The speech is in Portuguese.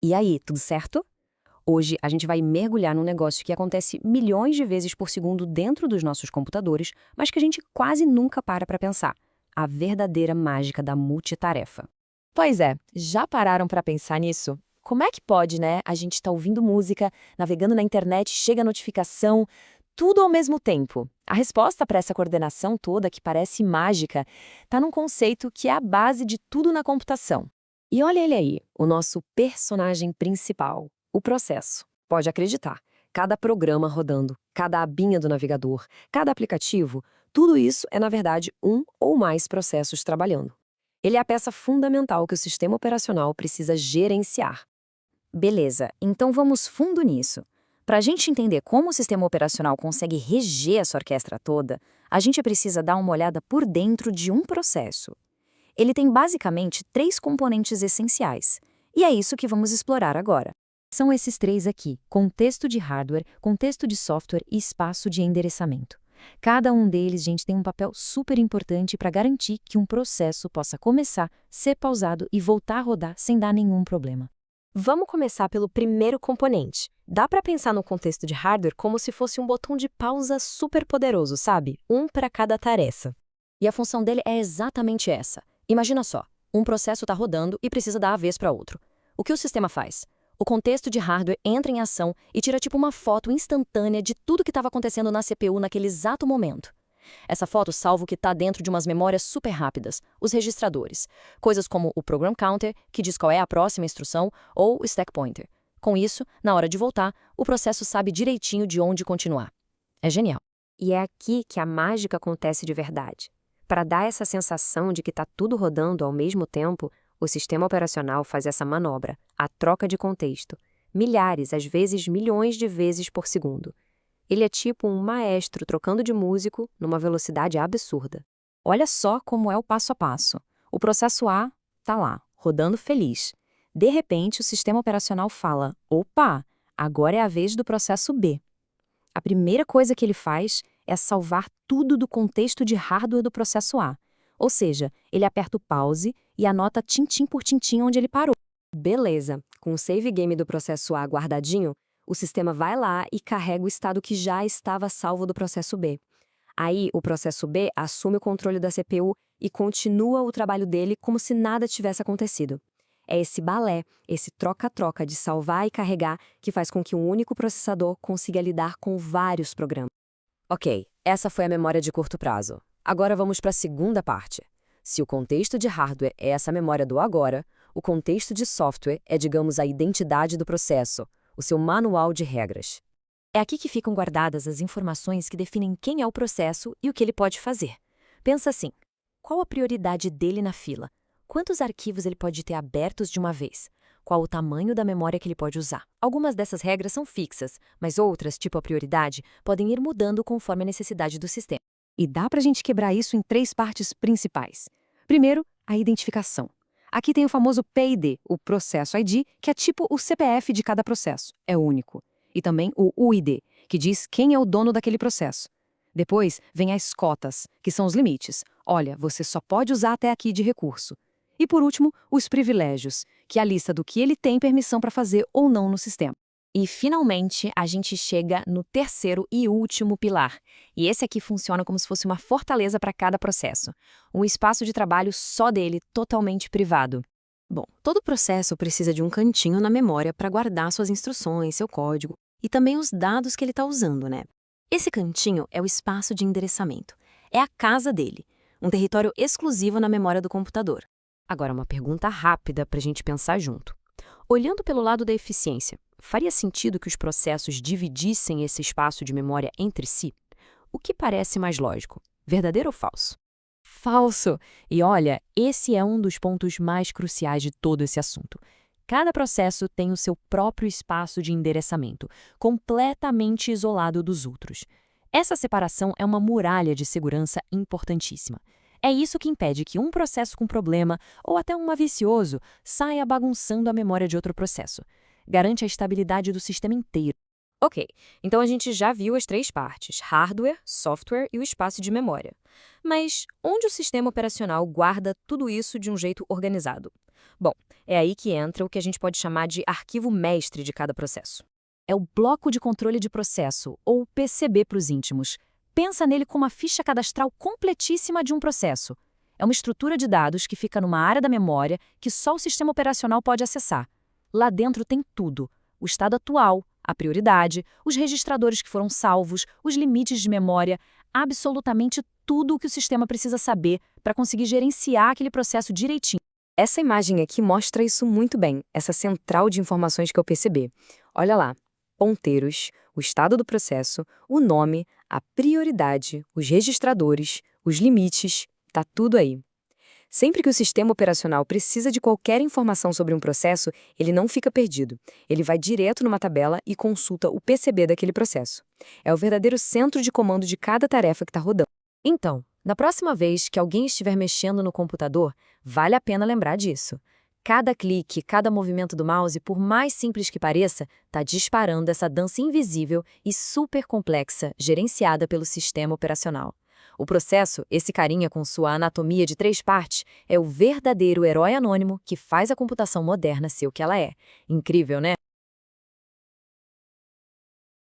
E aí, tudo certo? Hoje a gente vai mergulhar num negócio que acontece milhões de vezes por segundo dentro dos nossos computadores, mas que a gente quase nunca para pensar. A verdadeira mágica da multitarefa. Pois é, já pararam para pensar nisso? Como é que pode, né? A gente tá ouvindo música, navegando na internet, chega a notificação, tudo ao mesmo tempo. A resposta para essa coordenação toda, que parece mágica, está num conceito que é a base de tudo na computação. E olha ele aí, o nosso personagem principal, o processo. Pode acreditar, cada programa rodando, cada abinha do navegador, cada aplicativo, tudo isso é, na verdade, um ou mais processos trabalhando. Ele é a peça fundamental que o sistema operacional precisa gerenciar. Beleza, então vamos fundo nisso. Para a gente entender como o sistema operacional consegue reger essa orquestra toda, a gente precisa dar uma olhada por dentro de um processo. Ele tem basicamente três componentes essenciais, e é isso que vamos explorar agora. São esses três aqui: contexto de hardware, contexto de software e espaço de endereçamento. Cada um deles, gente, tem um papel super importante para garantir que um processo possa começar, ser pausado e voltar a rodar sem dar nenhum problema. Vamos começar pelo primeiro componente. Dá para pensar no contexto de hardware como se fosse um botão de pausa super poderoso, sabe? Um para cada tarefa. E a função dele é exatamente essa. Imagina só, um processo está rodando e precisa dar a vez para outro. O que o sistema faz? O contexto de hardware entra em ação e tira tipo uma foto instantânea de tudo que estava acontecendo na CPU naquele exato momento. Essa foto salva o que está dentro de umas memórias super rápidas, os registradores. Coisas como o Program Counter, que diz qual é a próxima instrução, ou o Stack Pointer. Com isso, na hora de voltar, o processo sabe direitinho de onde continuar. É genial. E é aqui que a mágica acontece de verdade. Para dar essa sensação de que está tudo rodando ao mesmo tempo, o sistema operacional faz essa manobra, a troca de contexto, milhares, às vezes milhões de vezes por segundo. Ele é tipo um maestro trocando de músico numa velocidade absurda. Olha só como é o passo a passo. O processo A está lá, rodando feliz. De repente, o sistema operacional fala: opa, agora é a vez do processo B. A primeira coisa que ele faz é salvar tudo do contexto de hardware do processo A. Ou seja, ele aperta o pause e anota tintim por tintim onde ele parou. Beleza, com o save game do processo A guardadinho, o sistema vai lá e carrega o estado que já estava salvo do processo B. Aí, o processo B assume o controle da CPU e continua o trabalho dele como se nada tivesse acontecido. É esse balé, esse troca-troca de salvar e carregar que faz com que um único processador consiga lidar com vários programas. Ok, essa foi a memória de curto prazo. Agora vamos para a segunda parte. Se o contexto de hardware é essa memória do agora, o contexto de software é, digamos, a identidade do processo, o seu manual de regras. É aqui que ficam guardadas as informações que definem quem é o processo e o que ele pode fazer. Pensa assim: qual a prioridade dele na fila? Quantos arquivos ele pode ter abertos de uma vez? Qual o tamanho da memória que ele pode usar? Algumas dessas regras são fixas, mas outras, tipo a prioridade, podem ir mudando conforme a necessidade do sistema. E dá para a gente quebrar isso em três partes principais. Primeiro, a identificação. Aqui tem o famoso PID, o Processo ID, que é tipo o CPF de cada processo, é único. E também o UID, que diz quem é o dono daquele processo. Depois vem as cotas, que são os limites. Olha, você só pode usar até aqui de recurso. E por último, os privilégios, que é a lista do que ele tem permissão para fazer ou não no sistema. E, finalmente, a gente chega no terceiro e último pilar. E esse aqui funciona como se fosse uma fortaleza para cada processo. Um espaço de trabalho só dele, totalmente privado. Bom, todo processo precisa de um cantinho na memória para guardar suas instruções, seu código e também os dados que ele está usando, né? Esse cantinho é o espaço de endereçamento. É a casa dele, um território exclusivo na memória do computador. Agora, uma pergunta rápida para a gente pensar junto. Olhando pelo lado da eficiência, faria sentido que os processos dividissem esse espaço de memória entre si? O que parece mais lógico? Verdadeiro ou falso? Falso! E olha, esse é um dos pontos mais cruciais de todo esse assunto. Cada processo tem o seu próprio espaço de endereçamento, completamente isolado dos outros. Essa separação é uma muralha de segurança importantíssima. É isso que impede que um processo com problema, ou até um malicioso, saia bagunçando a memória de outro processo. Garante a estabilidade do sistema inteiro. Ok, então a gente já viu as três partes: hardware, software e o espaço de memória. Mas onde o sistema operacional guarda tudo isso de um jeito organizado? Bom, é aí que entra o que a gente pode chamar de arquivo mestre de cada processo. É o bloco de controle de processo, ou PCB para os íntimos. Pensa nele como a ficha cadastral completíssima de um processo. É uma estrutura de dados que fica numa área da memória que só o sistema operacional pode acessar. Lá dentro tem tudo: o estado atual, a prioridade, os registradores que foram salvos, os limites de memória, absolutamente tudo o que o sistema precisa saber para conseguir gerenciar aquele processo direitinho. Essa imagem aqui mostra isso muito bem, essa central de informações que eu percebi. Olha lá, ponteiros, o estado do processo, o nome, a prioridade, os registradores, os limites, tá tudo aí. Sempre que o sistema operacional precisa de qualquer informação sobre um processo, ele não fica perdido. Ele vai direto numa tabela e consulta o PCB daquele processo. É o verdadeiro centro de comando de cada tarefa que está rodando. Então, da próxima vez que alguém estiver mexendo no computador, vale a pena lembrar disso. Cada clique, cada movimento do mouse, por mais simples que pareça, está disparando essa dança invisível e super complexa gerenciada pelo sistema operacional. O processo, esse carinha com sua anatomia de 3 partes, é o verdadeiro herói anônimo que faz a computação moderna ser o que ela é. Incrível, né?